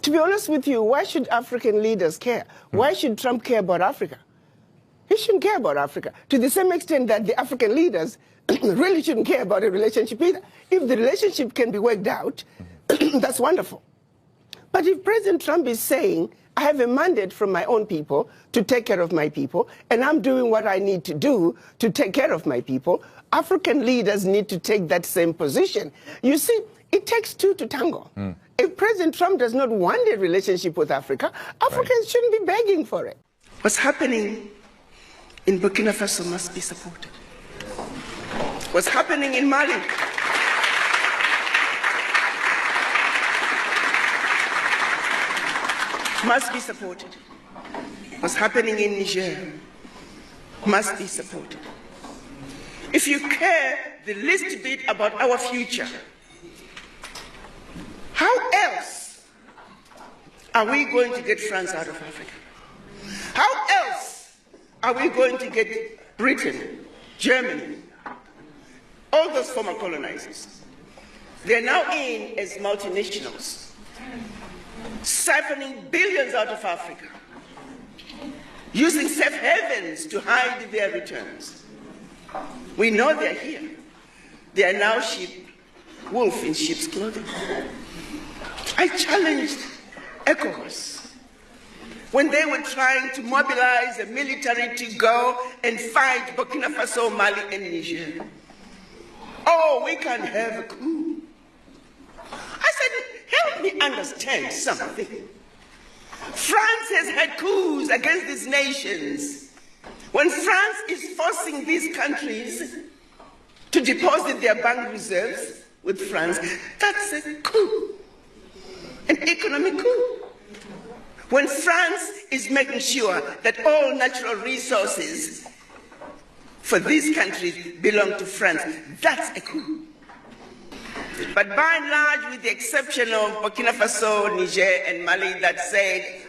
To be honest with you, why should African leaders care? Why should Trump care about Africa? He shouldn't care about Africa, to the same extent that the African leaders really shouldn't care about a relationship either. If the relationship can be worked out, that's wonderful. But if President Trump is saying, I have a mandate from my own people to take care of my people, and I'm doing what I need to do to take care of my people, African leaders need to take that same position. You see, it takes two to tango. If President Trump does not want a relationship with Africa, Africans shouldn't be begging for it. What's happening in Burkina Faso must be supported. What's happening in Mali must be supported. What's happening in Niger must be supported. If you care the least bit about our future, how else are we going to get France out of Africa? How else are we going to get Britain, Germany, all those former colonizers? They're now in as multinationals, siphoning billions out of Africa, using safe havens to hide their returns. We know they're here. They are now wolf in sheep's clothing. I challenged ECOWAS when they were trying to mobilize the military to go and fight Burkina Faso, Mali, and Niger. Oh, we can have a coup. I said, help me understand something. France has had coups against these nations. When France is forcing these countries to deposit their bank reserves with France, that's a coup, an economic coup. When France is making sure that all natural resources for these countries belong to France, that's a coup. But by and large, with the exception of Burkina Faso, Niger, and Mali that said,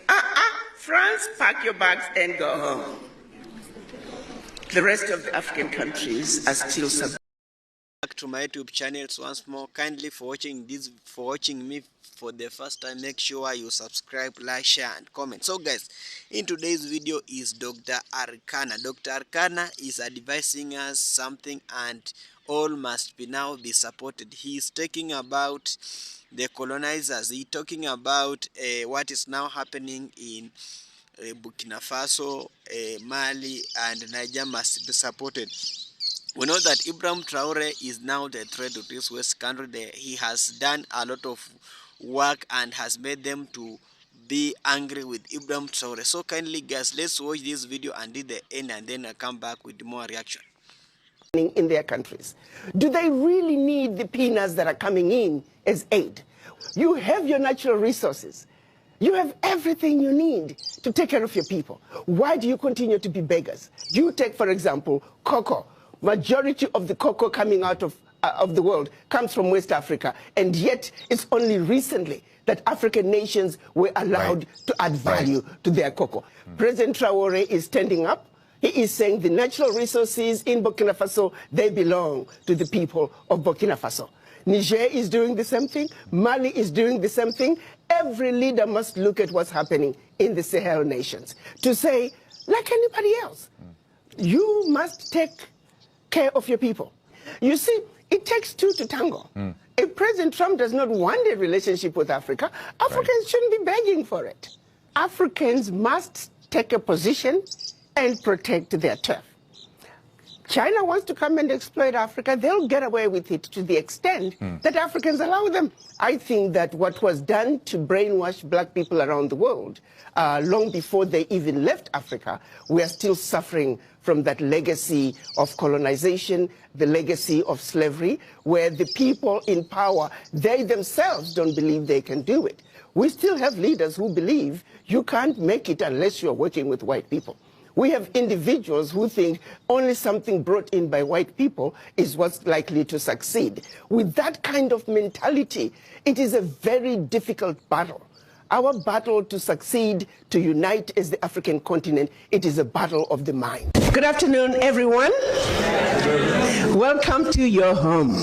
France, pack your bags and go home. The rest of the African countries are still subject. Back to my YouTube channels once more. Kindly for watching me for the first time, make sure you subscribe, like, share, and comment. So guys, in today's video is Dr. Arikana. Dr. Arikana is advising us something, and all must be now be supported. He is talking about the colonizers. He talking about what is now happening in Burkina Faso, Mali, and Niger must be supported. We know that Ibrahim Traore is now the threat to this West country. He has done a lot of work and has made them to be angry with Ibrahim Traore. So kindly guys, let's watch this video until the end, and then I'll come back with more reaction. In their countries, do they really need the peanuts that are coming in as aid? You have your natural resources. You have everything you need to take care of your people. Why do you continue to be beggars? You take, for example, cocoa. Majority of the cocoa coming out of the world comes from West Africa, and yet it's only recently that African nations were allowed to add value to their cocoa. President Traore is standing up. He is saying the natural resources in Burkina Faso, they belong to the people of Burkina Faso. Niger is doing the same thing. Mali is doing the same thing. Every leader must look at what's happening in the Sahel nations to say, like anybody else, you must take care of your people. You see, it takes two to tango. If President Trump does not want a relationship with Africa, Africans shouldn't be begging for it. Africans must take a position and protect their turf. China wants to come and exploit Africa. They'll get away with it to the extent that Africans allow them. I think that what was done to brainwash black people around the world, long before they even left Africa, we are still suffering from that legacy of colonization, the legacy of slavery, where the people in power, they themselves don't believe they can do it. We still have leaders who believe you can't make it unless you're working with white people. We have individuals who think only something brought in by white people is what's likely to succeed. With that kind of mentality, it is a very difficult battle. Our battle to succeed, to unite as the African continent, it is a battle of the mind. Good afternoon, everyone. Welcome to your home.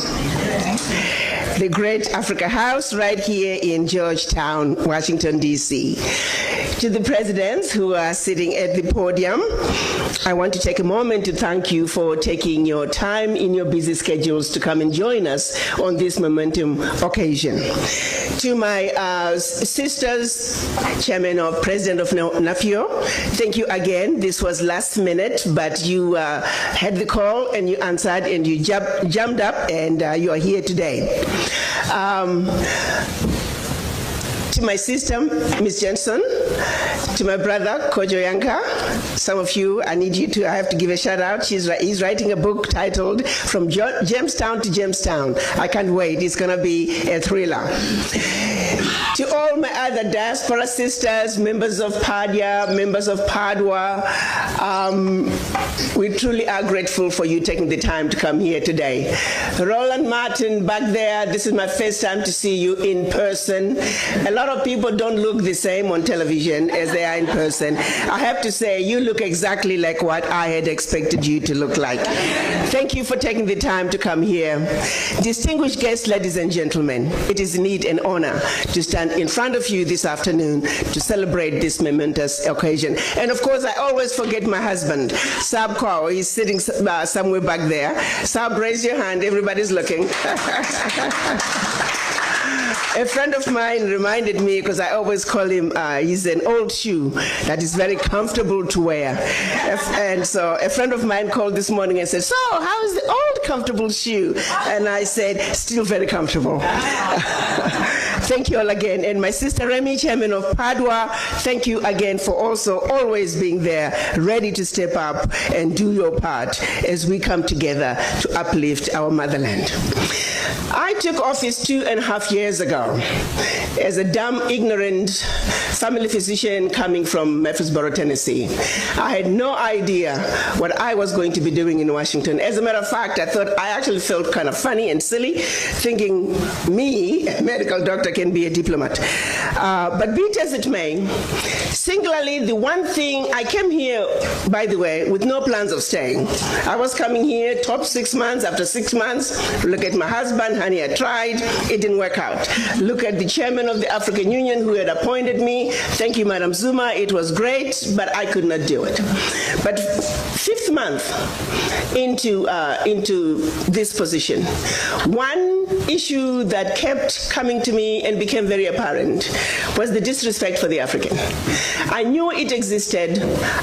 the Great Africa House right here in Georgetown, Washington, D.C. To the presidents who are sitting at the podium, I want to take a moment to thank you for taking your time in your busy schedules to come and join us on this momentum occasion. To my sisters, Chairman of President of NAFIO, thank you again. This was last minute, but you had the call and you answered and you jumped up and you are here today. To my sister, Ms. Jensen, to my brother, Kojo Yanka, some of you, I have to give a shout out. He's writing a book titled From Jamestown to Jamestown. I can't wait, it's gonna be a thriller. To all my other diaspora sisters, members of PADIA, members of PADWA, we truly are grateful for you taking the time to come here today. Roland Martin back there, this is my first time to see you in person. A lot of people don't look the same on television as they are in person. I have to say, you look exactly like what I had expected you to look like. Thank you for taking the time to come here. Distinguished guests, ladies and gentlemen, it is indeed an honor to stand in front of you this afternoon to celebrate this momentous occasion. And of course, I always forget my husband, Sab Kwao. He's sitting somewhere back there. Sab, raise your hand. Everybody's looking. A friend of mine reminded me, because I always call him, he's an old shoe that is very comfortable to wear. And so a friend of mine called this morning and said, so how is the old comfortable shoe? And I said, still very comfortable. Thank you all again. And my sister Remy, Chairman of PADWA, thank you again for also always being there, ready to step up and do your part as we come together to uplift our motherland. I took office 2.5 years ago as a dumb, ignorant family physician coming from Murfreesboro, Tennessee. I had no idea what I was going to be doing in Washington. As a matter of fact, I actually felt kind of funny and silly, thinking me, a medical doctor, can be a diplomat. But be it as it may, singularly, the one thing, I came here, by the way, with no plans of staying. I was coming here, top 6 months. After 6 months, look at my husband, honey, I tried, it didn't work out. Look at the chairman of the African Union who had appointed me. Thank you, Madam Zuma, it was great, but I could not do it. But 5th month into this position, one issue that kept coming to me and became very apparent was the disrespect for the African. I knew it existed,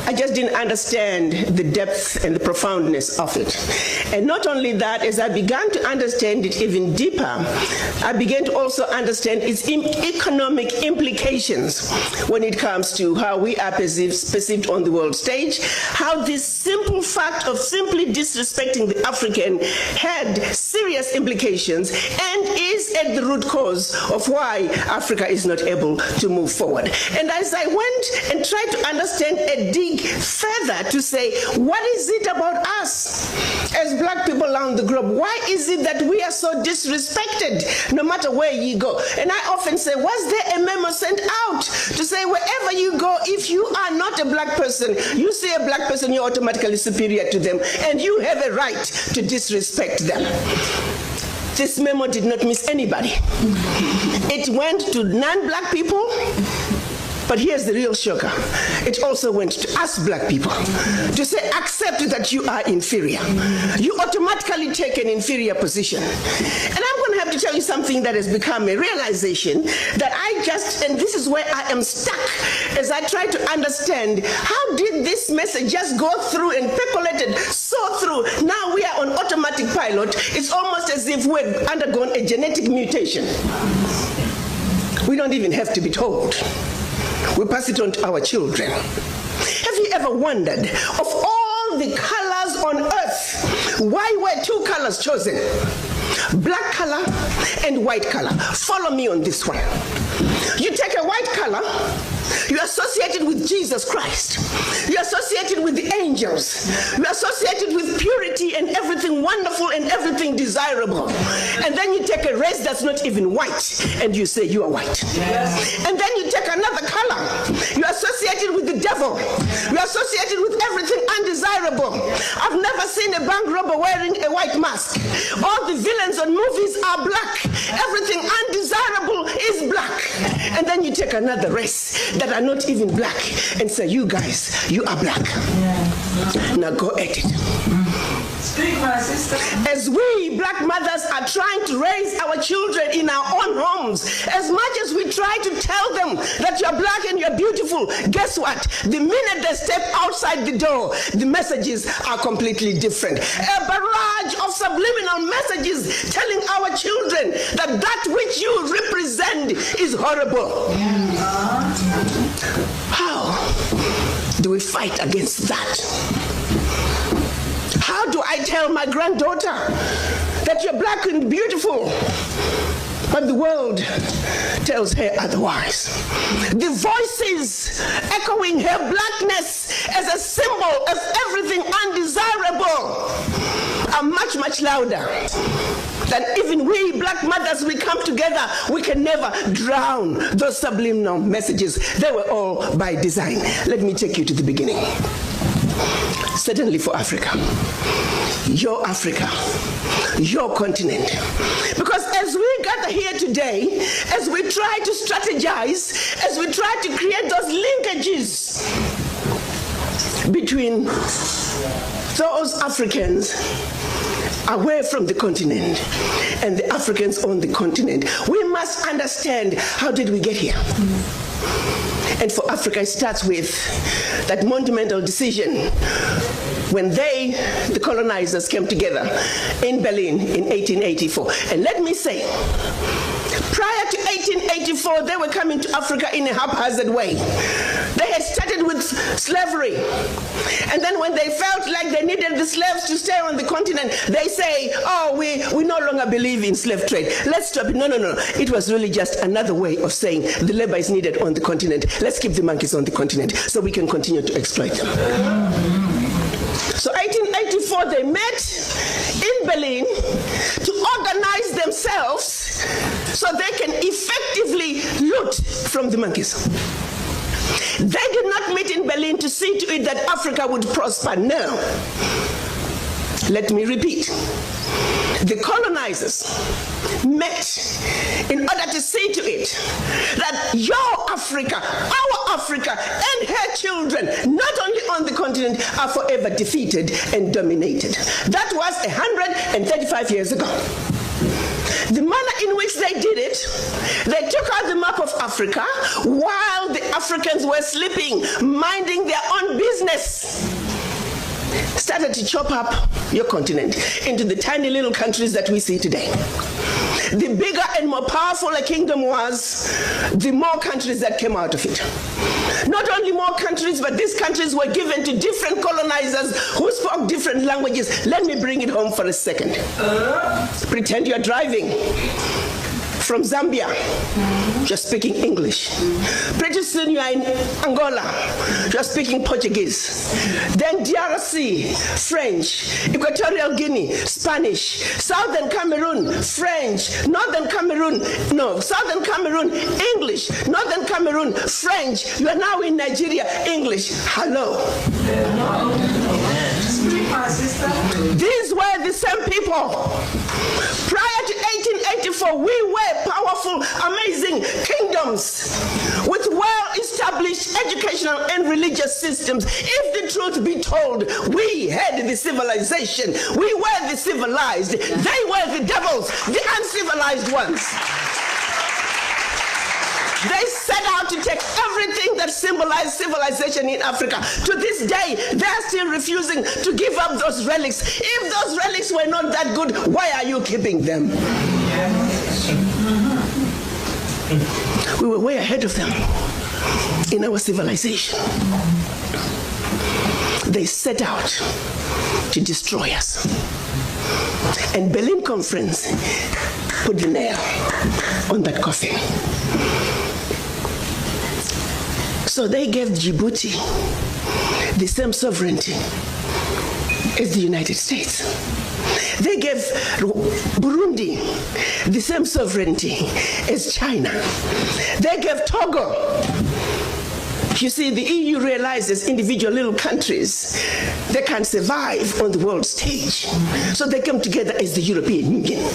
I just didn't understand the depth and the profoundness of it. And not only that, as I began to understand it even deeper, I began to also understand its economic implications when it comes to how we are perceived on the world stage, how this simple fact of simply disrespecting the African had serious implications and is at the root cause of why Africa is not able to move forward. And as I went and tried to understand and dig further to say, what is it about us as black people around the globe? Why is it that we are so disrespected no matter where you go? And I often say, was there a memo sent out to say wherever you go, if you are not a black person, you see a black person, you're automatically superior to them, and you have a right to disrespect them? This memo did not miss anybody. It went to non-black people, but here's the real shocker. It also went to us black people to say, accept that you are inferior. You automatically take an inferior position. And I'm going to have to tell you something that has become a realization that and this is where I am stuck as I try to understand, how did this message just go through and percolated so through? Now we are on automatic pilot. It's almost as if we've undergone a genetic mutation. We don't even have to be told. We pass it on to our children. Have you ever wondered, of all the colors on earth, why were 2 colors chosen? Black color and white color. Follow me on this one. You take a white color, you associate it with Jesus Christ. You associate it with the angels. You associate it with purity and everything wonderful and everything desirable. And then you take a race that's not even white and you say you are white. Yes. And then you take another color. You associate it with the devil. You associate it with everything undesirable. I've never seen a bank robber wearing a white mask. All the villains on movies are black. Everything undesirable is black. And then you take another race that are not even black and say, you guys, you are black. Now go at it. Speak, my sister. As we black mothers are trying to raise our children in our own homes, as much as we try to tell them that you're black and you're beautiful, guess what? The minute they step outside the door, the messages are completely different. A barrage of subliminal messages telling our children that that which you represent is horrible. How do we fight against that? How do I tell my granddaughter that you're black and beautiful, but the world tells her otherwise? The voices echoing her blackness as a symbol of everything undesirable are much, much louder than even we black mothers, we come together, we can never drown those subliminal messages. They were all by design. Let me take you to the beginning. Certainly for Africa, your continent. Because as we gather here today, as we try to strategize, as we try to create those linkages between those Africans away from the continent and the Africans on the continent, we must understand, how did we get here? And for Africa, it starts with that monumental decision when the colonizers, came together in Berlin in 1884. And let me say, prior to 1884, they were coming to Africa in a haphazard way. They had started with slavery. And then when they felt like they needed the slaves to stay on the continent, they say, oh, we no longer believe in slave trade. Let's stop it. No. It was really just another way of saying the labor is needed on the continent. Let's keep the monkeys on the continent so we can continue to exploit them. So 1884, they met in Berlin to organize themselves so they can effectively loot from the monkeys. They did not meet in Berlin to see to it that Africa would prosper. No. Let me repeat. The colonizers met in order to see to it that your Africa, our Africa, and her children, not only on the continent, are forever defeated and dominated. That was 135 years ago. The manner in which they did it, they took out the map of Africa while the Africans were sleeping, minding their own business. Started to chop up your continent into the tiny little countries that we see today. The bigger and more powerful a kingdom was, the more countries that came out of it. Not only more countries, but these countries were given to different colonizers who spoke different languages. Let me bring it home for a second. Pretend you're driving from Zambia, you're speaking English. Pretty soon you are in Angola, you're speaking Portuguese. Then DRC, French. Equatorial Guinea, Spanish. Southern Cameroon, French. Northern Cameroon, Southern Cameroon, English. Northern Cameroon, French. You are now in Nigeria, English. Hello. These were the same people. Prior to 1884, we were powerful, amazing kingdoms with well-established educational and religious systems. If the truth be told, we had the civilization. We were the civilized. They were the devils, the uncivilized ones. They set out to take everything that symbolized civilization in Africa. To this day, they're still refusing to give up those relics. If those relics were not that good, why are you keeping them? We were way ahead of them in our civilization. They set out to destroy us. And Berlin Conference put the nail on that coffin. So they gave Djibouti the same sovereignty as the United States. They gave Burundi the same sovereignty as China. They gave Togo. You see, the EU realizes individual little countries, they can't survive on the world stage. So they came together as the European Union.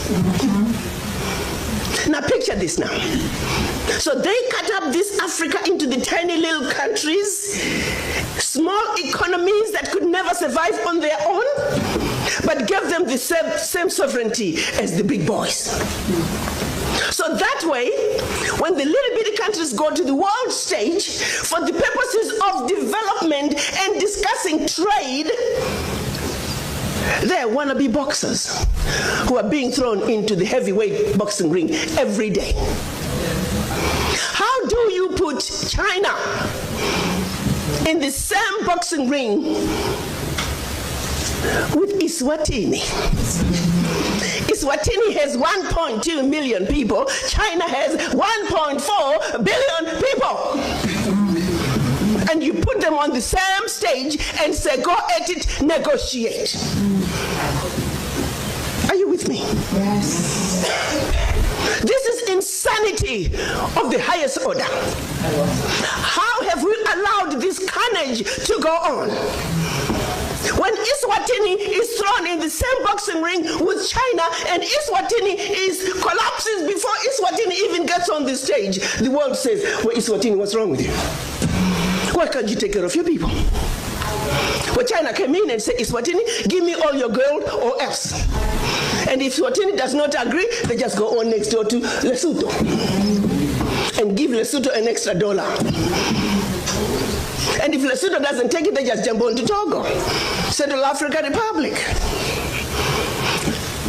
Picture this now. So they cut up this Africa into the tiny little countries, small economies that could never survive on their own, but gave them the same sovereignty as the big boys. So that way, when the little bitty countries go to the world stage for the purposes of development and discussing trade, they're wannabe boxers who are being thrown into the heavyweight boxing ring every day. How do you put China in the same boxing ring with Eswatini? Eswatini has 1.2 million people. China has 1.4 billion people. And you put them on the same stage and say, go at it, negotiate. Are you with me? Yes. This is insanity of the highest order. How have we allowed this carnage to go on? When Eswatini is thrown in the same boxing ring with China and Eswatini collapses before Eswatini even gets on the stage, the world says, well, Eswatini, what's wrong with you? Why can't you take care of your people? Well, China came in and said, Eswatini, give me all your gold or else. And if Eswatini does not agree, they just go on next door to Lesotho and give Lesotho an extra $1. And if Lesotho doesn't take it, they just jump on to Togo, Central African Republic.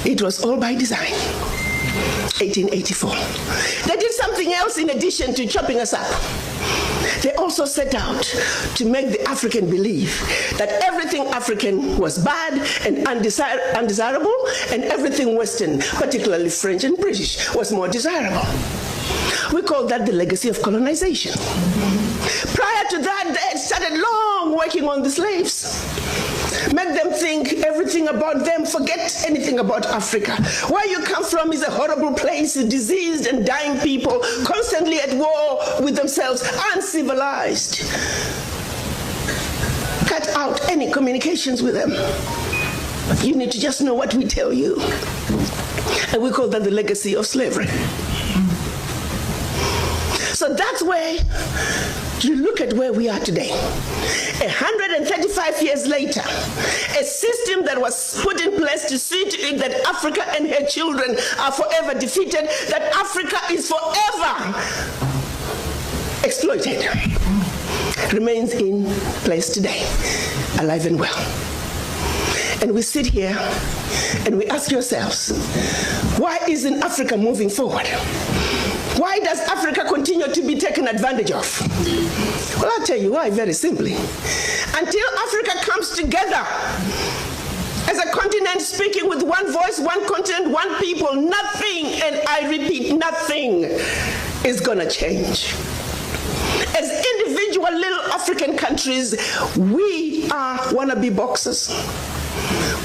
It was all by design. 1884. They did something else in addition to chopping us up. They also set out to make the African believe that everything African was bad and undesirable, and everything Western, particularly French and British, was more desirable. We call that the legacy of colonization. Prior to that, they had started long working on the slaves. Make them think everything about them, forget anything about Africa. Where you come from is a horrible place, diseased and dying people, constantly at war with themselves, uncivilized. Cut out any communications with them. You need to just know what we tell you. And we call that the legacy of slavery. So that's where you look at where we are today. 135 years later, a system that was put in place to see to it that Africa and her children are forever defeated, that Africa is forever exploited, remains in place today, alive and well. And we sit here and we ask ourselves, why isn't Africa moving forward? Why does Africa continue to be taken advantage of? Well, I'll tell you why, very simply. Until Africa comes together as a continent speaking with one voice, one continent, one people, nothing, and I repeat, nothing is gonna change. As individual little African countries, we are wannabe boxers.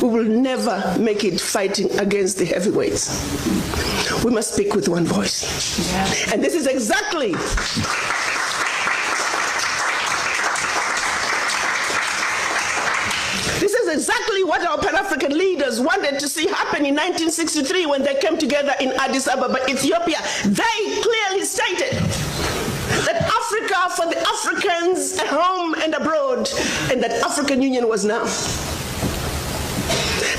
We will never make it fighting against the heavyweights. We must speak with one voice. Yeah. And this is exactly what our Pan-African leaders wanted to see happen in 1963 when they came together in Addis Ababa, Ethiopia. They clearly stated that Africa for the Africans at home and abroad, and that African Union was now.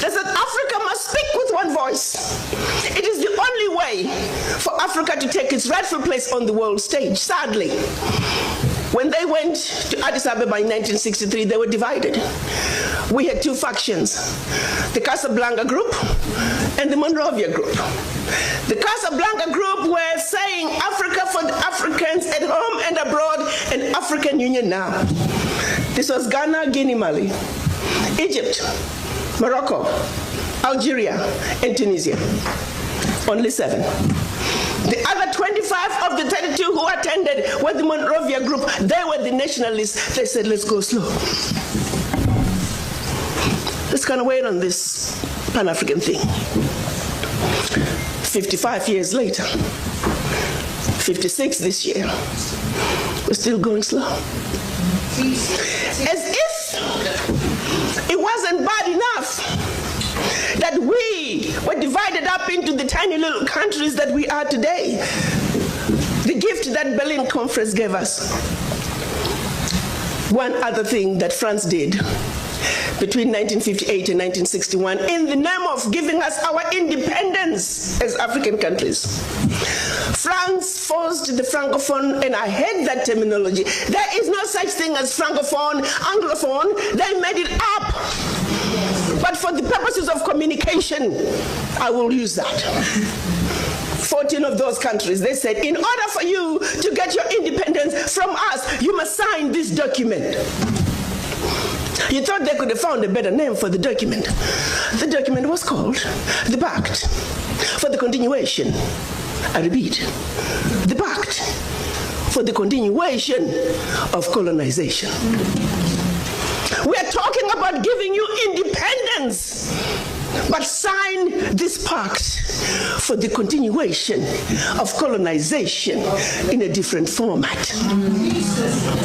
They said Africa must speak with one voice. It is the only way for Africa to take its rightful place on the world stage. Sadly, when they went to Addis Ababa in 1963, they were divided. We had two factions, the Casablanca group and the Monrovia group. The Casablanca group were saying Africa for the Africans at home and abroad, and African Union now. This was Ghana, Guinea, Mali, Egypt, Morocco, Algeria, and Tunisia. Only 7. The other 25 of the 32 who attended were the Monrovia group. They were the nationalists. They said, let's go slow. Let's kind of wait on this Pan-African thing. 55 years later, 56 this year, we're still going slow. As if it wasn't bad enough that and we were divided up into the tiny little countries that we are today. The gift that Berlin Conference gave us. One other thing that France did between 1958 and 1961 in the name of giving us our independence as African countries. France forced the Francophone, and I hate that terminology. There is no such thing as Francophone, Anglophone. They made it up. But for the purposes of communication, I will use that. 14 of those countries, they said, in order for you to get your independence from us, you must sign this document. You thought they could have found a better name for the document. The document was called the Pact for the Continuation. I repeat, the Pact for the Continuation of Colonization. We are talking about giving you independence, but sign this pact for the continuation of colonization in a different format.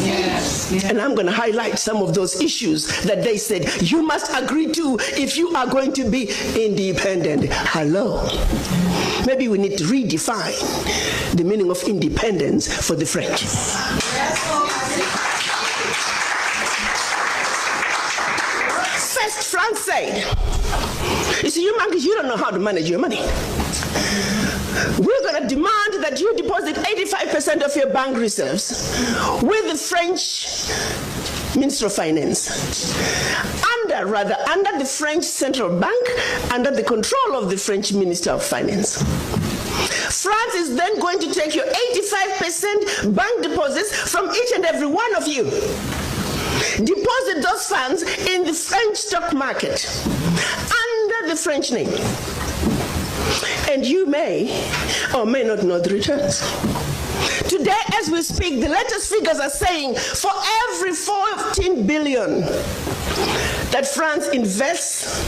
Yes. And I'm going to highlight some of those issues that they said you must agree to if you are going to be independent. Hello. Maybe we need to redefine the meaning of independence for the French. First, France said, you see, you monkeys, you don't know how to manage your money. We're going to demand that you deposit 85% of your bank reserves with the French Minister of Finance. Under the French Central Bank, under the control of the French Minister of Finance. France is then going to take your 85% bank deposits from each and every one of you. Deposit those funds in the French stock market under the French name. And you may or may not know the returns. Today, as we speak, the latest figures are saying for every 14 billion that France invests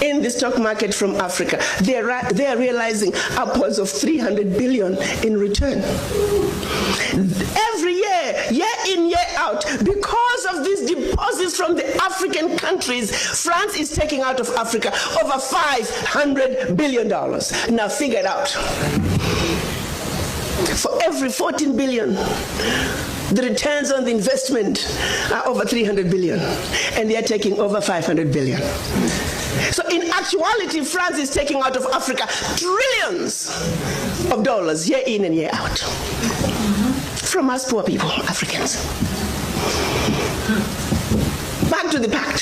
in the stock market from Africa, they are realizing upwards of 300 billion in return. Every year in, year out, because of these deposits from the African countries, France is taking out of Africa over $500 billion. Now figure it out. For every 14 billion, the returns on the investment are over 300 billion, and they are taking over 500 billion. So in actuality, France is taking out of Africa trillions of dollars year in and year out. From us poor people, Africans. Back to the pact.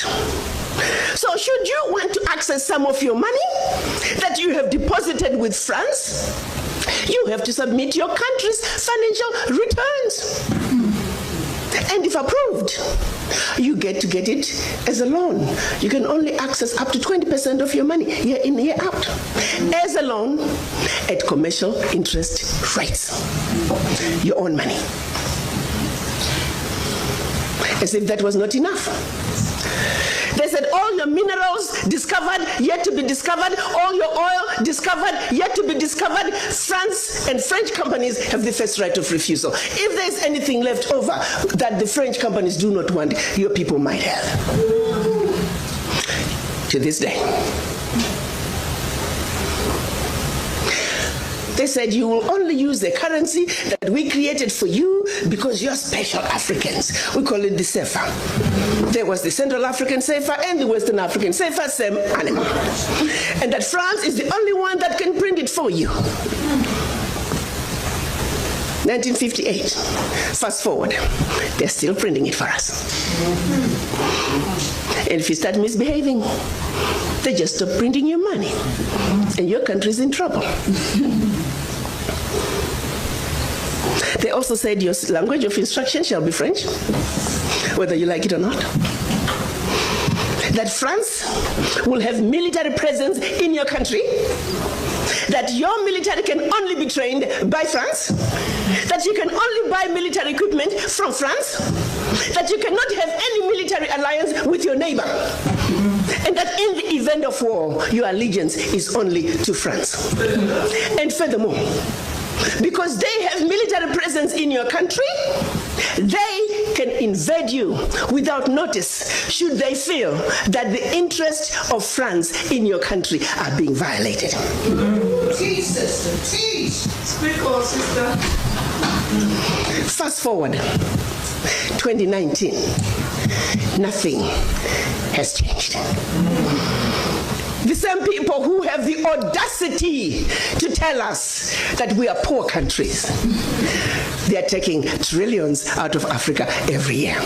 So should you want to access some of your money that you have deposited with France, you have to submit your country's financial returns. And if approved, you get to get it as a loan. You can only access up to 20% of your money year in, year out as a loan at commercial interest rates. Your own money. As if that was not enough. They said all your minerals discovered, yet to be discovered, all your oil discovered, yet to be discovered. France and French companies have the first right of refusal. If there's anything left over that the French companies do not want, your people might have. To this day. They said you will only use the currency that we created for you because you're special Africans. We call it the CFA. There was the Central African CFA and the Western African CFA, same animal. And that France is the only one that can print it for you. 1958. Fast forward. They're still printing it for us. And if you start misbehaving, they just stop printing your money. And your country's in trouble. They also said your language of instruction shall be French, whether you like it or not. That France will have military presence in your country, that your military can only be trained by France, that you can only buy military equipment from France, that you cannot have any military alliance with your neighbor, and that in the event of war, your allegiance is only to France. And furthermore, because they have military presence in your country, they can invade you without notice should they feel that the interests of France in your country are being violated. Teach, sister, teach. Speak on, sister. Fast forward, 2019, nothing has changed. The same people who have the audacity to tell us that we are poor countries, they are taking trillions out of Africa every year.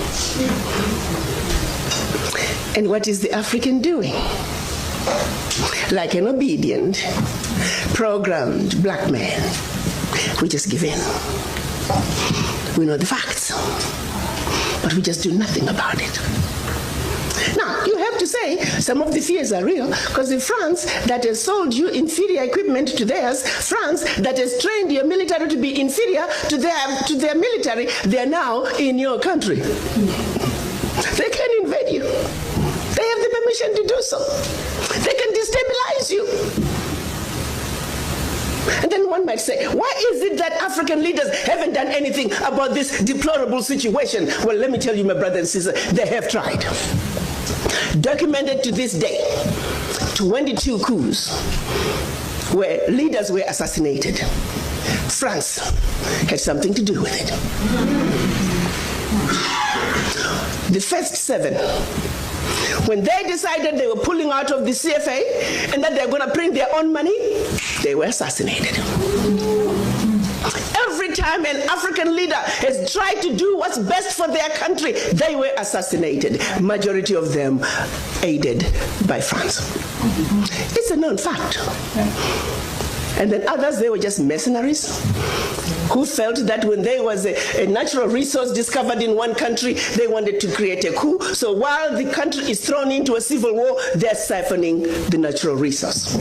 And what is the African doing? Like an obedient, programmed black man, we just give in. We know the facts, but we just do nothing about it. Now, you have to say some of the fears are real, because if France that has sold you inferior equipment to theirs, France that has trained your military to be inferior to their military, they are now in your country. They can invade you. They have the permission to do so. They can destabilize you. And then one might say, why is it that African leaders haven't done anything about this deplorable situation? Well, let me tell you, my brother and sister, they have tried. Documented to this day, 22 coups where leaders were assassinated. France had something to do with it. The first 7, when they decided they were pulling out of the CFA and that they're going to print their own money, they were assassinated. Every time an African leader has tried to do what's best for their country, they were assassinated. Majority of them aided by France. It's a known fact. And then others, they were just mercenaries who felt that when there was a natural resource discovered in one country, they wanted to create a coup. So while the country is thrown into a civil war, they're siphoning the natural resource.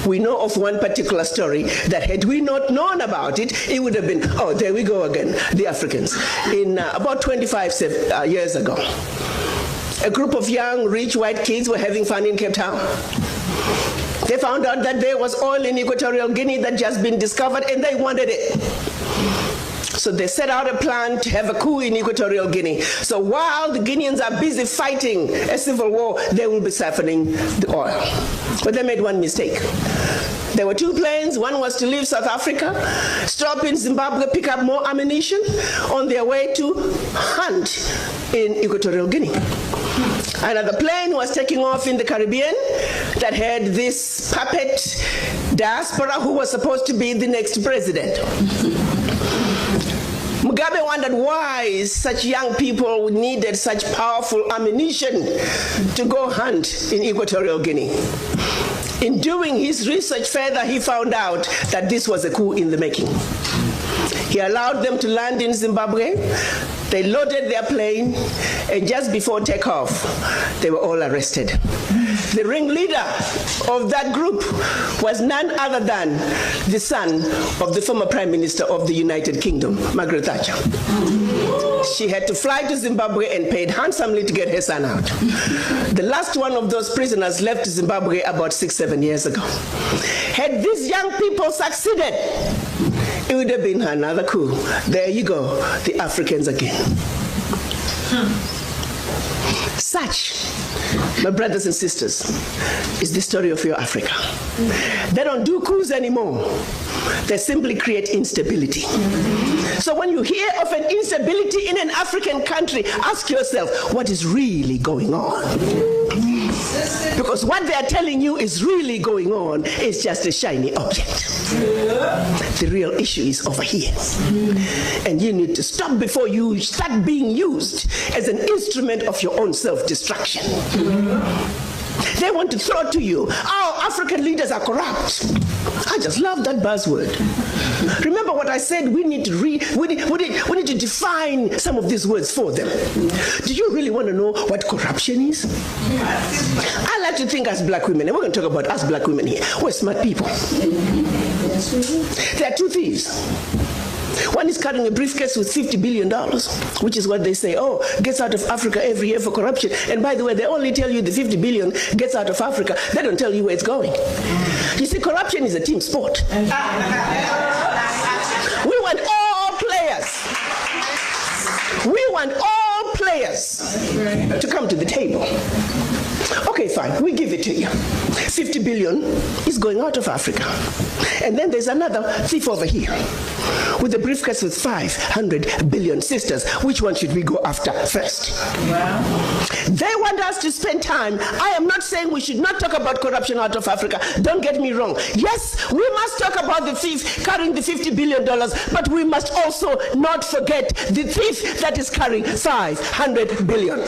We know of one particular story that had we not known about it, it would have been, oh, there we go again, the Africans. In about 25 years ago, a group of young, rich white kids were having fun in Cape Town. They found out that there was oil in Equatorial Guinea that had just been discovered, and they wanted it. So they set out a plan to have a coup in Equatorial Guinea. So while the Guineans are busy fighting a civil war, they will be siphoning the oil. But they made one mistake. There were 2 planes. One was to leave South Africa, stop in Zimbabwe, pick up more ammunition on their way to hunt in Equatorial Guinea. Another plane was taking off in the Caribbean that had this puppet diaspora who was supposed to be the next president. Mugabe wondered why such young people needed such powerful ammunition to go hunt in Equatorial Guinea. In doing his research further, he found out that this was a coup in the making. He allowed them to land in Zimbabwe. They loaded their plane, and just before takeoff, they were all arrested. The ringleader of that group was none other than the son of the former Prime Minister of the United Kingdom, Margaret Thatcher. She had to fly to Zimbabwe and paid handsomely to get her son out. The last one of those prisoners left Zimbabwe about 6-7 years ago. Had these young people succeeded, it would have been another coup. There you go, the Africans again. Such, my brothers and sisters, is the story of your Africa. They don't do coups anymore. They simply create instability. So when you hear of an instability in an African country, ask yourself, what is really going on? Because what they are telling you is really going on is just a shiny object. The real issue is over here. And you need to stop before you start being used as an instrument of your own self-destruction. They want to throw to you, oh, African leaders are corrupt. I just love that buzzword. Remember what I said, we need to define some of these words for them. Do you really want to know what corruption is? I like to think as black women, and we're going to talk about us black women here. We're smart people. There are 2 thieves. One is carrying a briefcase with $50 billion, which is what they say, oh, gets out of Africa every year for corruption. And by the way, they only tell you the 50 billion gets out of Africa. They don't tell you where it's going. You see, corruption is a team sport. We want all players We want all players to come to the table. Okay, fine, we give it to you. 50 billion is going out of Africa. And then there's another thief over here with a briefcase with 500 billion. Sisters, which one should we go after first? Wow. They want us to spend time. I am not saying we should not talk about corruption out of Africa. Don't get me wrong. Yes, we must talk about the thief carrying the $50 billion, but we must also not forget the thief that is carrying 500 billion.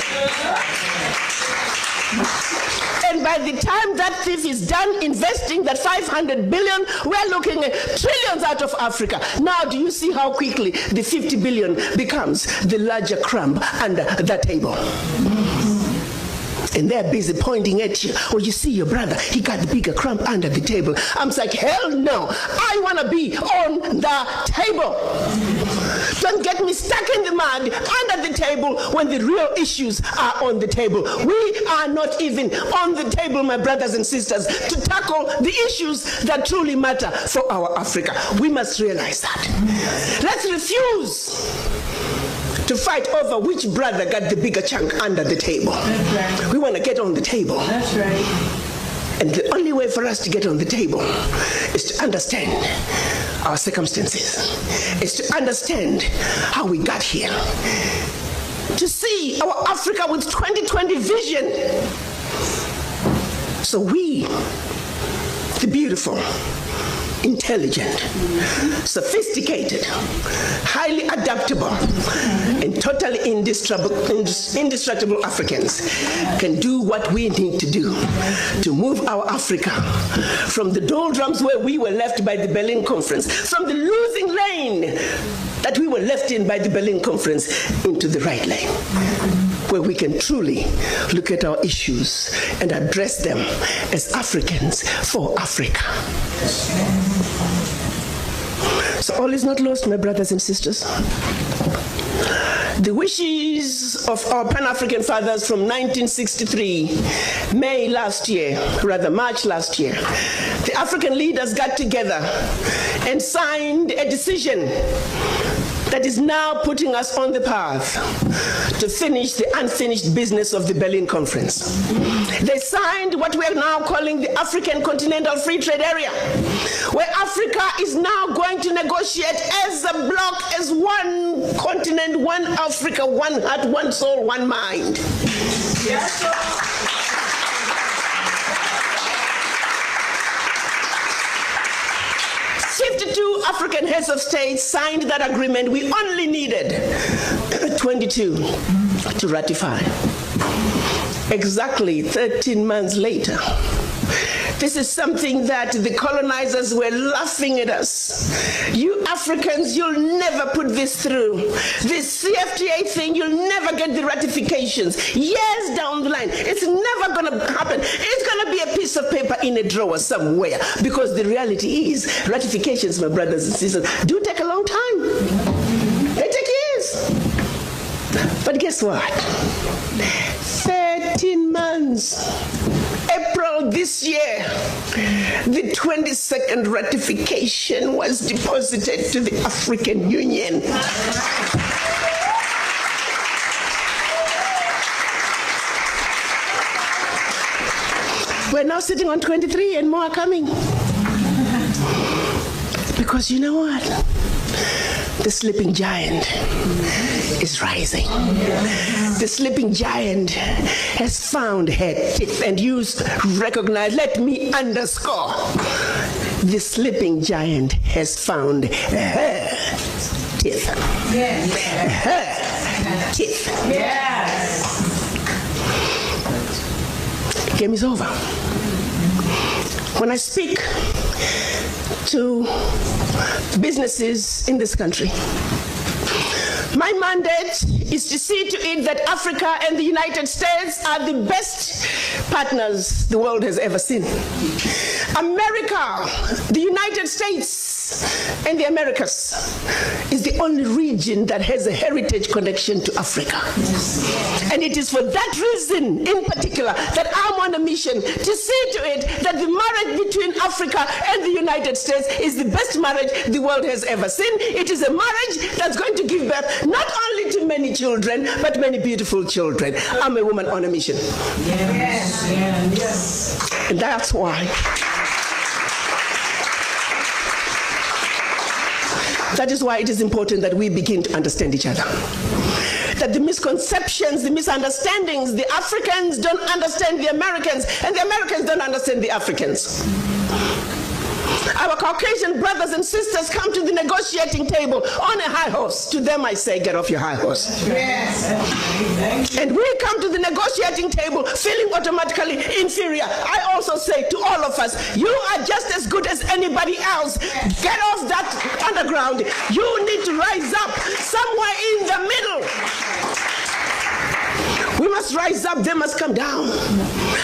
And by the time that thief is done investing that 500 billion, we're looking at trillions out of Africa. Now, do you see how quickly the 50 billion becomes the larger crumb under the table? And they're busy pointing at you. Oh, you see your brother, he got the bigger crumb under the table. I'm like, hell no, I want to be on the table. Don't get me stuck in the mud under the table when the real issues are on the table. We are not even on the table, my brothers and sisters, to tackle the issues that truly matter for our Africa. We must realize that. Let's refuse to fight over which brother got the bigger chunk under the table. That's right. We want to get on the table. That's right. And the only way for us to get on the table is to understand our circumstances, is to understand how we got here, to see our Africa with 2020 vision. So we, the beautiful, intelligent, sophisticated, highly adaptable, and totally indestructible Africans can do what we need to do to move our Africa from the doldrums where we were left by the Berlin Conference, from the losing lane that we were left in by the Berlin Conference, into the right lane, where we can truly look at our issues and address them as Africans for Africa. So all is not lost, my brothers and sisters. The wishes of our Pan-African fathers from 1963, March last year, the African leaders got together and signed a decision that is now putting us on the path to finish the unfinished business of the Berlin Conference. They signed what we are now calling the African Continental Free Trade Area, where Africa is now going to negotiate as a bloc, as one continent, one Africa, one heart, one soul, one mind. Yes, sir. 52 African heads of state signed that agreement. We only needed 22 to ratify. Exactly 13 months later. This is something that the colonizers were laughing at us. You Africans, you'll never put this through. This CFTA thing, you'll never get the ratifications. Years down the line, it's never going to happen. It's going to be a piece of paper in a drawer somewhere. Because the reality is, ratifications, my brothers and sisters, do take a long time. They take years. But guess what? 13 months. April this year, the 22nd ratification was deposited to the African Union. We're now sitting on 23 and more are coming. Because you know what? The sleeping giant is rising. The sleeping giant has found her teeth, and you recognize, let me underscore, the sleeping giant has found her teeth. Yes. Her teeth. Yes. Game is over. When I speak to businesses in this country, my mandate is to see to it that Africa and the United States are the best partners the world has ever seen. America, the United States, and the Americas is the only region that has a heritage connection to Africa. And it is for that reason, in particular, that I'm on a mission to see to it that the marriage between Africa and the United States is the best marriage the world has ever seen. It is a marriage that's going to give birth not only to many many children, but many beautiful children. I'm a woman on a mission. Yes. Yes. And that's why. That is why it is important that we begin to understand each other. That the misconceptions, the misunderstandings, the Africans don't understand the Americans, and the Americans don't understand the Africans. Our Caucasian brothers and sisters come to the negotiating table on a high horse. To them I say, get off your high horse. Yes. And we come to the negotiating table feeling automatically inferior. I also say to all of us, you are just as good as anybody else. Get off that underground. You need to rise up somewhere in the middle. We must rise up, they must come down.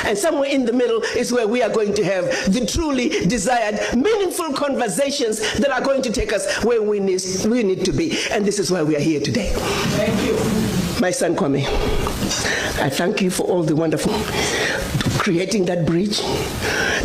And somewhere in the middle is where we are going to have the truly desired, meaningful conversations that are going to take us where we need to be. And this is why we are here today. Thank you. My son Kwame, I thank you for all the wonderful creating that bridge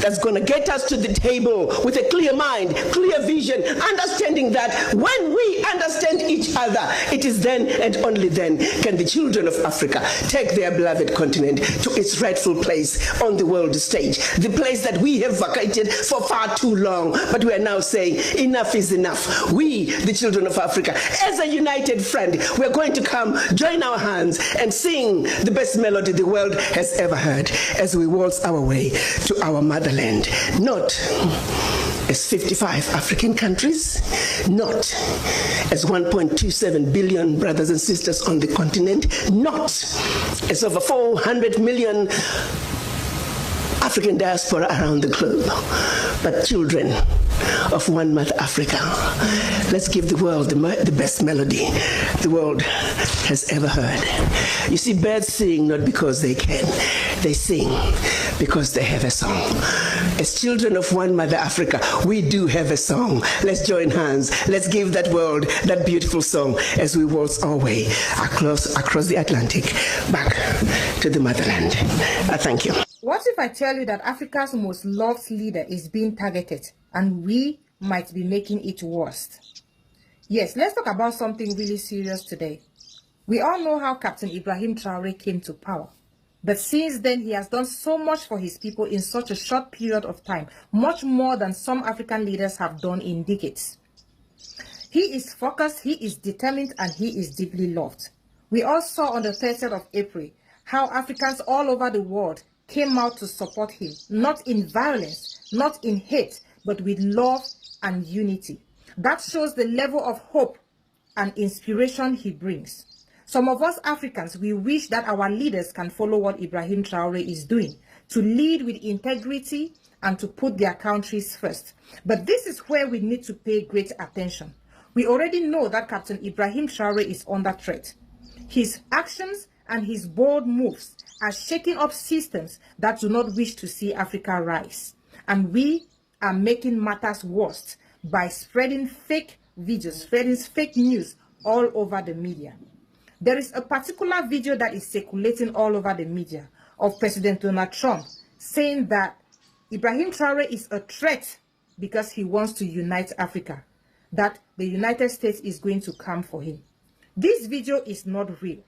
that's going to get us to the table with a clear mind, clear vision, understanding that when we understand each other, it is then and only then can the children of Africa take their beloved continent to its rightful place on the world stage, the place that we have vacated for far too long. But we are now saying enough is enough. We, the children of Africa, as a united front, we're going to come, join our hands and sing the best melody the world has ever heard as we waltz our way to our motherland, not as 55 African countries, not as 1.27 billion brothers and sisters on the continent, not as over 400 million African diaspora around the globe, but children of one mother Africa. Let's give the world the best melody the world has ever heard. You see, birds sing not because they can, they sing because they have a song. As children of one mother Africa, we do have a song. Let's join hands. Let's give that world that beautiful song as we waltz our way across the Atlantic back to the motherland. I thank you. What if I tell you that Africa's most loved leader is being targeted and we might be making it worse? Yes, let's talk about something really serious today. We all know how Captain Ibrahim Traore came to power. But since then, he has done so much for his people in such a short period of time, much more than some African leaders have done in decades. He is focused, he is determined, and he is deeply loved. We all saw on the 30th of April how Africans all over the world came out to support him, not in violence, not in hate, but with love and unity. That shows the level of hope and inspiration he brings. Some of us Africans, we wish that our leaders can follow what Ibrahim Traore is doing, to lead with integrity and to put their countries first. But this is where we need to pay great attention. We already know that Captain Ibrahim Traore is under threat. His actions and his bold moves are shaking up systems that do not wish to see Africa rise. And we are making matters worse by spreading fake videos, spreading fake news all over the media. There is a particular video that is circulating all over the media of President Donald Trump saying that Ibrahim Traore is a threat because he wants to unite Africa, that the United States is going to come for him. This video is not real.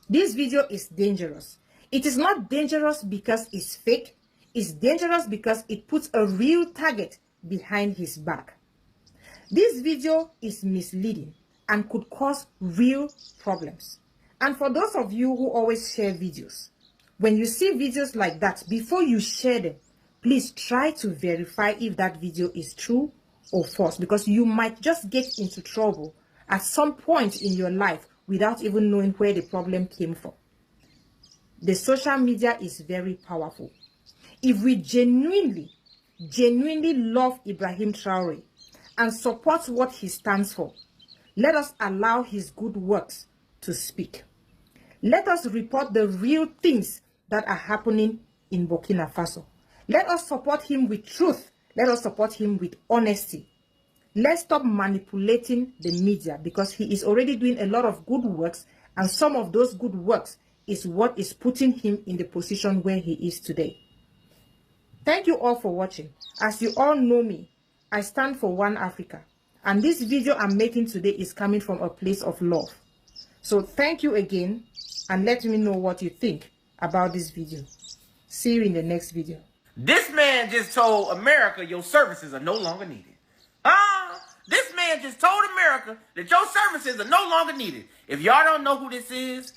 This video is dangerous. It is not dangerous because it's fake. It's dangerous because it puts a real target behind his back. This video is misleading and could cause real problems. And for those of you who always share videos, when you see videos like that, before you share them, please try to verify if that video is true or false, because you might just get into trouble at some point in your life without even knowing where the problem came from. The social media is very powerful. If we genuinely love Ibrahim Traore and support what he stands for, let us allow his good works to speak. Let us report the real things that are happening in Burkina Faso. Let us support him with truth. Let us support him with honesty. Let's stop manipulating the media, because he is already doing a lot of good works, and some of those good works is what is putting him in the position where he is today. Thank you all for watching. As you all know me, I stand for One Africa. And this video I'm making today is coming from a place of love. So thank you again, and let me know what you think about this video. See you in the next video. This man just told America your services are no longer needed. This man just told America that your services are no longer needed. If y'all don't know who this is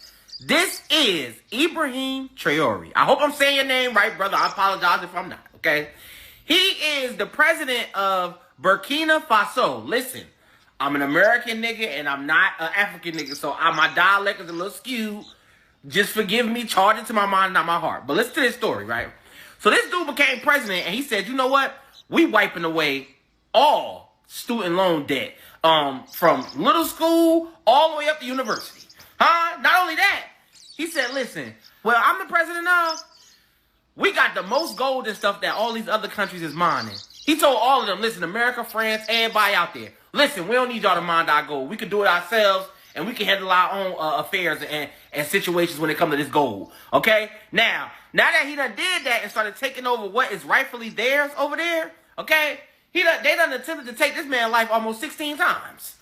Ibrahim Traore. I hope I'm saying your name right, brother. I apologize if I'm not, okay? He is the president of Burkina Faso. Listen, I'm an American nigga and I'm not an African nigga, so my dialect is a little skewed. Just forgive me, charge it to my mind, not my heart. But listen to this story, right? So this dude became president and he said, you know what? We wiping away all student loan debt from little school all the way up to university. Not only that, he said, listen, well, I'm the president of, we got the most gold and stuff that all these other countries is mining. He told all of them, listen, America, France, everybody out there, listen, we don't need y'all to mine our gold. We can do it ourselves, and we can handle our own affairs and situations when it comes to this gold. Okay? Now that he done did that and started taking over what is rightfully theirs over there, okay? They done attempted to take this man's life almost 16 times.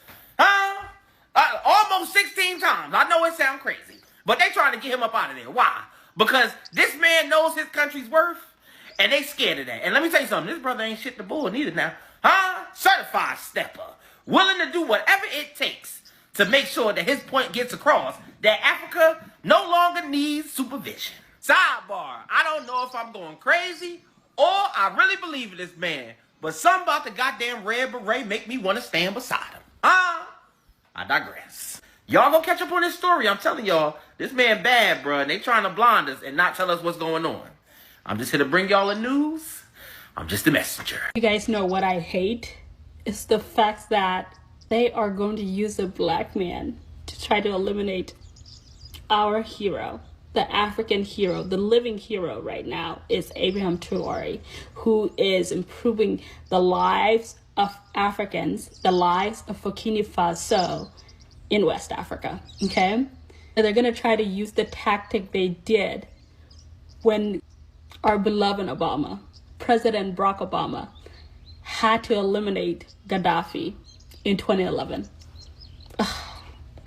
Almost 16 times. I know it sounds crazy, but they trying to get him up out of there. Why? Because this man knows his country's worth, and they scared of that. And let me tell you something. This brother ain't shit the bull neither now. Certified stepper. Willing to do whatever it takes to make sure that his point gets across that Africa no longer needs supervision. Sidebar. I don't know if I'm going crazy or I really believe in this man, but something about the goddamn red beret make me want to stand beside him. I digress. Y'all gonna catch up on this story. I'm telling y'all, this man bad, bro. And they trying to blind us and not tell us what's going on. I'm just here to bring y'all the news. I'm just a messenger. You guys know what I hate? It's the fact that they are going to use a black man to try to eliminate our hero. The African hero, the living hero right now is Ibrahim Traore, who is improving the lives of Africans, the lives of Burkina Faso in West Africa, okay? And they're gonna try to use the tactic they did when our beloved Obama, President Barack Obama, had to eliminate Gaddafi in 2011.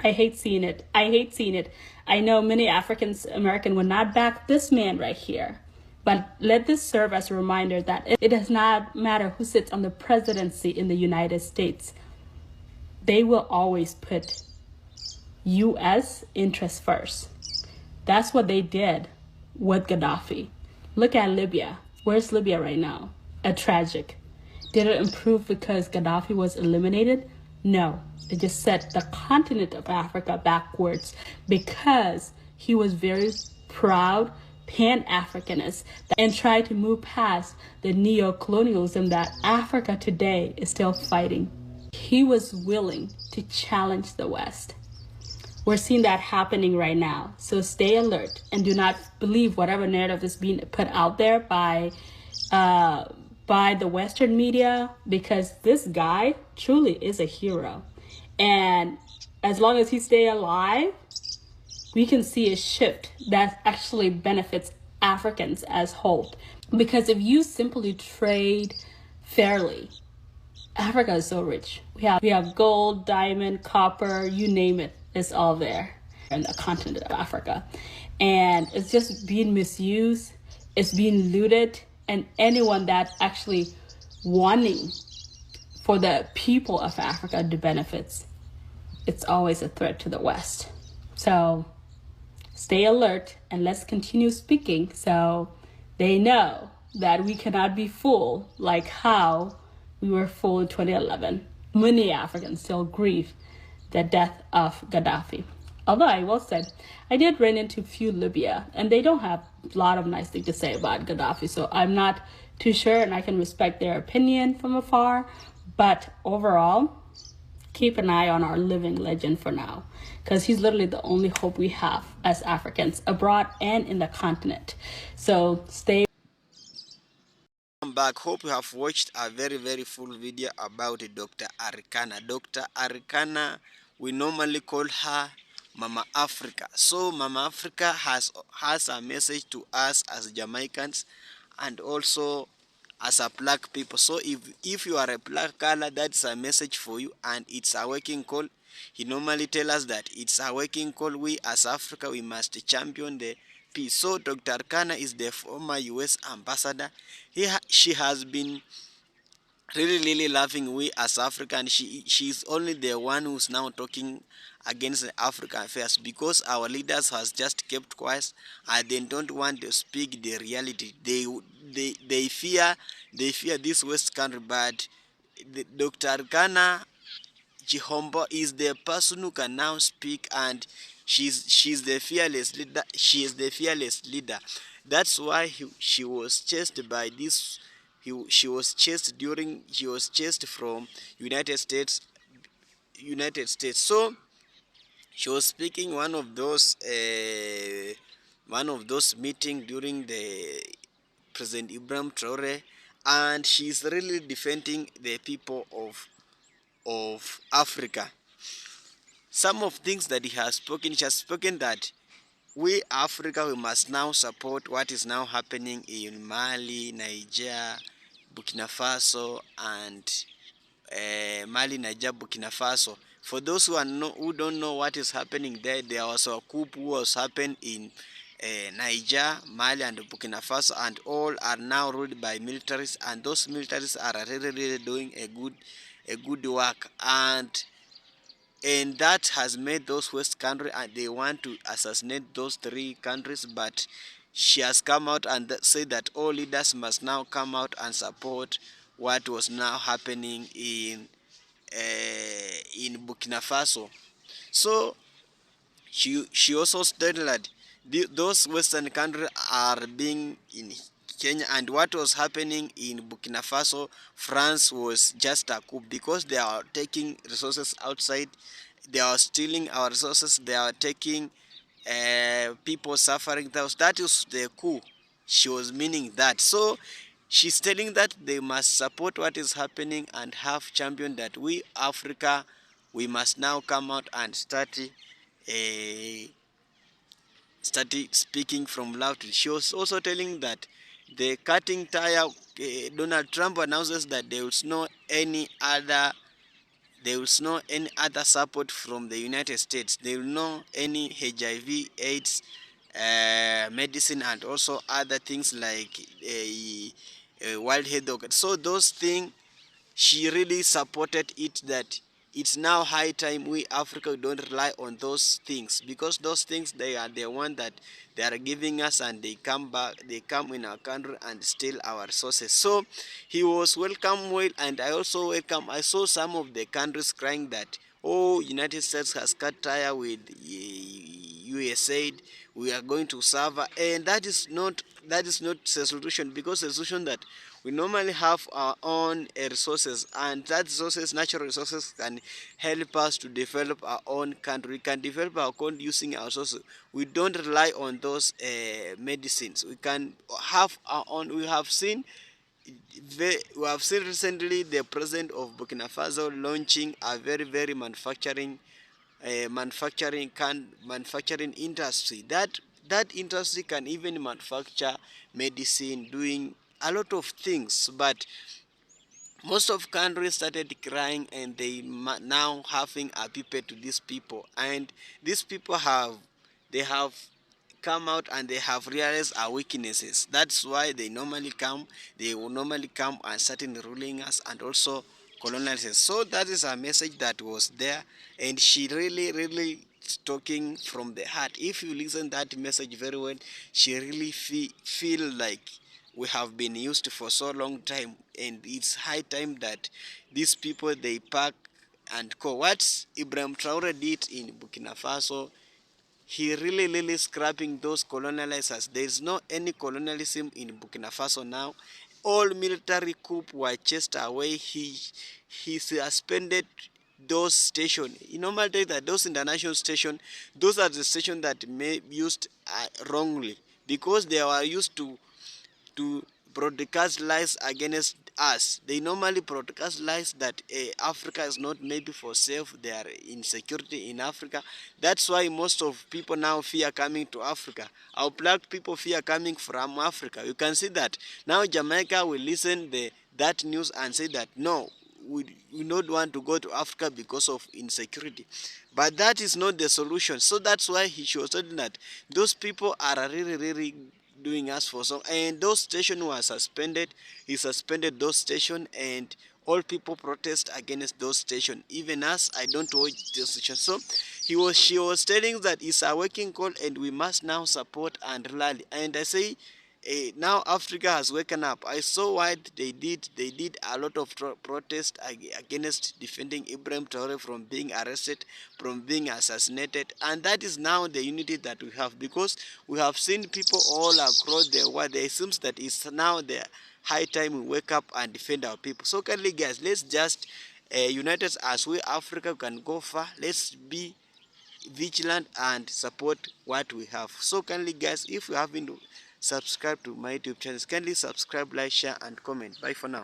I hate seeing it. I hate seeing it. I know many African-American would not back this man right here, but let this serve as a reminder that it does not matter who sits on the presidency in the United States. They will always put U.S. interests first. That's what they did with Gaddafi. Look at Libya. Where's Libya right now? A tragic. Did it improve because Gaddafi was eliminated? No. It just set the continent of Africa backwards because he was very proud Pan-Africanist and tried to move past the neo-colonialism that Africa today is still fighting. He was willing to challenge the West. We're seeing that happening right now. So stay alert and do not believe whatever narrative is being put out there by the Western media, because this guy truly is a hero. And as long as he stays alive, we can see a shift that actually benefits Africans as whole. Because if you simply trade fairly, Africa is so rich. We have gold, diamond, copper, you name it, it's all there in the continent of Africa. And it's just being misused, it's being looted, and anyone that's actually wanting for the people of Africa to benefit, it's always a threat to the West. So stay alert and let's continue speaking so they know that we cannot be fooled like how we were fooled in 2011. Many Africans still grieve the death of Gaddafi. Although I will say, I did run into a few Libya, and they don't have a lot of nice things to say about Gaddafi, so I'm not too sure, and I can respect their opinion from afar. But overall, keep an eye on our living legend for now, because he's literally the only hope we have as Africans abroad and in the continent. So stay. Welcome back. Hope you have watched a very full video about Dr. Arikana. Dr. Arikana, we normally call her Mama Africa. So Mama Africa has a message to us as Jamaicans and also as a black people. So if you are a black color, that's a message for you, and it's a waking call. He normally tell us that it's a waking call. We as Africa, we must champion the peace. So Dr. Arikana is the former US ambassador. She has been really loving we as African. She's only the one who's now talking against the African affairs, because our leaders has just kept quiet and they don't want to speak the reality. They fear this West country, but Dr. Ghana Jihombo is the person who can now speak, and she's the fearless leader. She is the fearless leader. That's why she was chased by this. She was chased during. She was chased from United States. United States. So she was speaking one of those meeting during the President Ibrahim Traore, and she's really defending the people of Africa. Some of things that he has spoken that we Africa, we must now support what is now happening in Mali, Niger, Burkina Faso, and Mali, Niger, Burkina Faso. For those who don't know what is happening there was a coup who was happened in Niger, Mali, and Burkina Faso, and all are now ruled by militaries, and those militaries are really doing a good work, and that has made those West countries, and they want to assassinate those three countries. But she has come out and said that all leaders must now come out and support what was now happening in Burkina Faso. So she also stated that those Western countries are being in Kenya, and what was happening in Burkina Faso, France was just a coup, because they are taking resources outside, they are stealing our resources, they are taking people suffering. That is the coup. She was meaning that. So she's telling that they must support what is happening and have championed that we Africa, we must now come out and started speaking from loudly. She was also telling that the cutting tire, Donald Trump announces that there is no any other support from the United States. There will no any HIV, AIDS, medicine, and also other things like World Health Organization. So those things, she really supported it, that it's now high time we Africa don't rely on those things, because those things, they are the one that they are giving us, and they come back, they come in our country and steal our resources. So he was welcome well, and I also welcome. I saw some of the countries crying that, oh, United States has cut tire with USA, we are going to suffer, and that is not the solution, because the solution that we normally have our own resources, and that resources, natural resources, can help us to develop our own country. We can develop our country using our resources. We don't rely on those medicines. We can have our own. We have seen recently the president of Burkina Faso launching a very manufacturing manufacturing industry. That industry can even manufacture medicine, doing a lot of things. But most of countries started crying, and they now having a pipette to these people, and these people have come out, and they have realized our weaknesses. That's why they will normally come and start ruling us, and also colonizers. So that is a message that was there, and she really talking from the heart. If you listen that message very well, she really feel like we have been used for so long time, and it's high time that these people, they pack and go. What Ibrahim Traore did in Burkina Faso, he really scrapping those colonizers. There is no any colonialism in Burkina Faso now. All military coup were chased away. He suspended those stations. You normally that those international stations, those are the stations that may used wrongly, because they were used to broadcast lies against us. They normally broadcast lies that Africa is not maybe for safe, they are insecurity in Africa. That's why most of people now fear coming to Africa. Our black people fear coming from Africa. You can see that now Jamaica will listen that news and say that no, we not want to go to Africa because of insecurity. But that is not the solution. So that's why she was telling that those people are really doing us for so, and those stations were suspended. He suspended those stations, and all people protest against those stations. Even us, I don't watch those stations. So she was telling that it's a waking call, and we must now support and rally. And I say, now Africa has woken up. I saw what they did. They did a lot of protest against defending Ibrahim Traore from being arrested, from being assassinated, and that is now the unity that we have, because we have seen people all across the world. It seems that it's now the high time we wake up and defend our people. So kindly guys, let's just unite us as we Africa can go far. Let's be vigilant and support what we have. So kindly guys, if you haven't subscribed to my YouTube channel, kindly subscribe, like, share and comment. Bye for now.